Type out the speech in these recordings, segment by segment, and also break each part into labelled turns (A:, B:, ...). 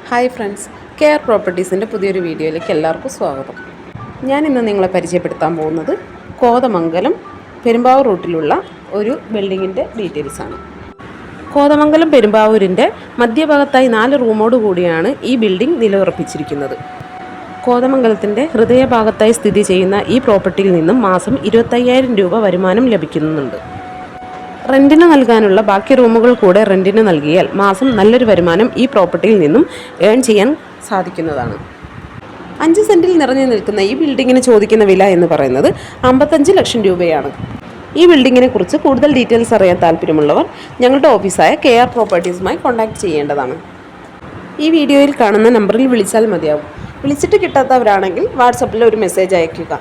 A: Hi friends, care പ്രോപ്പർട്ടീസിൻ്റെ പുതിയൊരു വീഡിയോയിലേക്ക് എല്ലാവർക്കും സ്വാഗതം. ഞാനിന്ന് നിങ്ങളെ പരിചയപ്പെടുത്താൻ പോകുന്നത് കോതമംഗലം പെരുമ്പാവൂർ റൂട്ടിലുള്ള ഒരു ബിൽഡിങ്ങിൻ്റെ ഡീറ്റെയിൽസാണ്. കോതമംഗലം പെരുമ്പാവൂരിൻ്റെ മധ്യഭാഗത്തായി 4 റൂമോട് കൂടിയാണ് ഈ ബിൽഡിംഗ് നിലയുറപ്പിച്ചിരിക്കുന്നത്. കോതമംഗലത്തിൻ്റെ ഹൃദയഭാഗത്തായി സ്ഥിതി ചെയ്യുന്ന ഈ പ്രോപ്പർട്ടിയിൽ നിന്നും മാസം 25,000 രൂപ വരുമാനം ലഭിക്കുന്നുണ്ട്. റെൻറ്റിന് നൽകാനുള്ള ബാക്കി റൂമുകൾ കൂടെ റെൻറ്റിന് നൽകിയാൽ മാസം നല്ലൊരു വരുമാനം ഈ പ്രോപ്പർട്ടിയിൽ നിന്നും ഏൺ ചെയ്യാൻ സാധിക്കുന്നതാണ്. 5 സെൻറ്റിൽ നിറഞ്ഞു നിൽക്കുന്ന ഈ ബിൽഡിങ്ങിന് ചോദിക്കുന്ന വില എന്ന് പറയുന്നത് 55 ലക്ഷം രൂപയാണ്. ഈ ബിൽഡിങ്ങിനെ കുറിച്ച് കൂടുതൽ ഡീറ്റെയിൽസ് അറിയാൻ താല്പര്യമുള്ളവർ ഞങ്ങളുടെ ഓഫീസായ കെയർ പ്രോപ്പർട്ടീസുമായി കോൺടാക്റ്റ് ചെയ്യേണ്ടതാണ്. ഈ വീഡിയോയിൽ കാണുന്ന നമ്പറിൽ വിളിച്ചാൽ മതിയാവും. വിളിച്ചിട്ട് കിട്ടാത്തവരാണെങ്കിൽ വാട്സപ്പിൽ ഒരു മെസ്സേജ് അയയ്ക്കുക.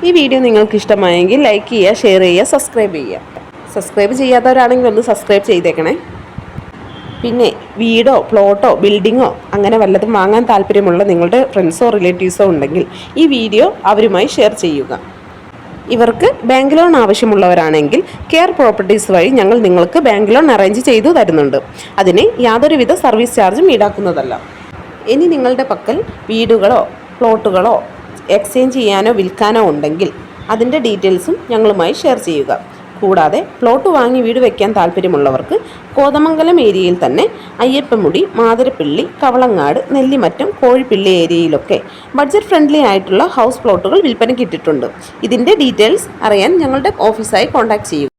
A: ഈ വീഡിയോ നിങ്ങൾക്ക് ഇഷ്ടമായെങ്കിൽ ലൈക്ക് ചെയ്യുക, ഷെയർ ചെയ്യുക, സബ്സ്ക്രൈബ് ചെയ്യുക. സബ്സ്ക്രൈബ് ചെയ്യാത്തവരാണെങ്കിൽ ഒന്ന് സബ്സ്ക്രൈബ് ചെയ്തേക്കണേ. പിന്നെ വീടോ പ്ലോട്ടോ ബിൽഡിങ്ങോ അങ്ങനെ വല്ലതും വാങ്ങാൻ താല്പര്യമുള്ള നിങ്ങളുടെ ഫ്രണ്ട്സോ റിലേറ്റീവ്സോ ഉണ്ടെങ്കിൽ ഈ വീഡിയോ അവരുമായി ഷെയർ ചെയ്യുക. ഇവർക്ക് ബാങ്ക് ലോൺ ആവശ്യമുള്ളവരാണെങ്കിൽ കെയർ പ്രോപ്പർട്ടീസ് വഴി ഞങ്ങൾ നിങ്ങൾക്ക് ബാങ്ക് ലോൺ അറേഞ്ച് ചെയ്തു തരുന്നുണ്ട്. അതിന് യാതൊരുവിധ സർവീസ് ചാർജും ഈടാക്കുന്നതല്ല. ഇനി നിങ്ങളുടെ പക്കൽ വീടുകളോ പ്ലോട്ടുകളോ എക്സ്ചേഞ്ച് ചെയ്യാനോ വിൽക്കാനോ ഉണ്ടെങ്കിൽ അതിൻ്റെ ഡീറ്റെയിൽസും ഞങ്ങളുമായി ഷെയർ ചെയ്യുക. കൂടാതെ പ്ലോട്ട് വാങ്ങി വീട് വയ്ക്കാൻ താല്പര്യമുള്ളവർക്ക് കോതമംഗലം ഏരിയയിൽ തന്നെ അയ്യപ്പമുടി, മാതിരപ്പള്ളി, കവളങ്ങാട്, നെല്ലിമറ്റം, കോഴിപ്പിള്ളി ഏരിയയിലൊക്കെ ബഡ്ജറ്റ് ഫ്രണ്ട്ലി ആയിട്ടുള്ള ഹൗസ് പ്ലോട്ടുകൾ വിൽപ്പനയ്ക്ക് ഇട്ടിട്ടുണ്ട്. ഇതിൻ്റെ ഡീറ്റെയിൽസ് അറിയാൻ ഞങ്ങളുടെ ഓഫീസായി കോൺടാക്റ്റ് ചെയ്യുക.